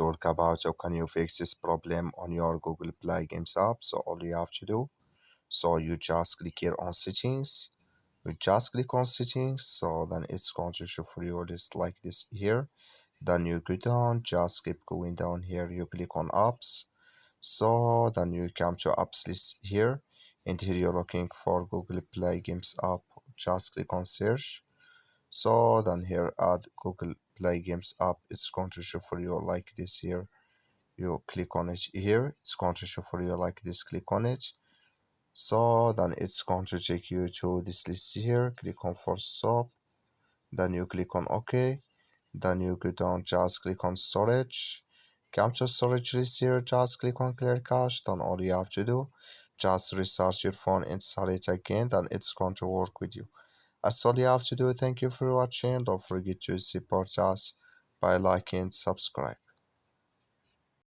talk about how can you fix this problem on your Google Play Games app. So all you have to do, so you just click here on settings. You just click on settings, so then it's going to show for you list like this here. Then you go down, just keep going down here, you click on apps. So then you come to apps list here, and here you're looking for Google Play Games app. Just click on search. So then here add Google Play Games app. It's going to show for you like this here. You click on it here. It's going to show for you like this. Click on it. So then it's going to take you to this list here. Click on force stop. Then you click on OK. Then you go down, just click on storage. Come to storage list here, just click on clear cache. Then all you have to do, just restart your phone, install it again, then it's going to work with you. That's all you have to do. Thank you for watching. Don't forget to support us by liking and subscribe.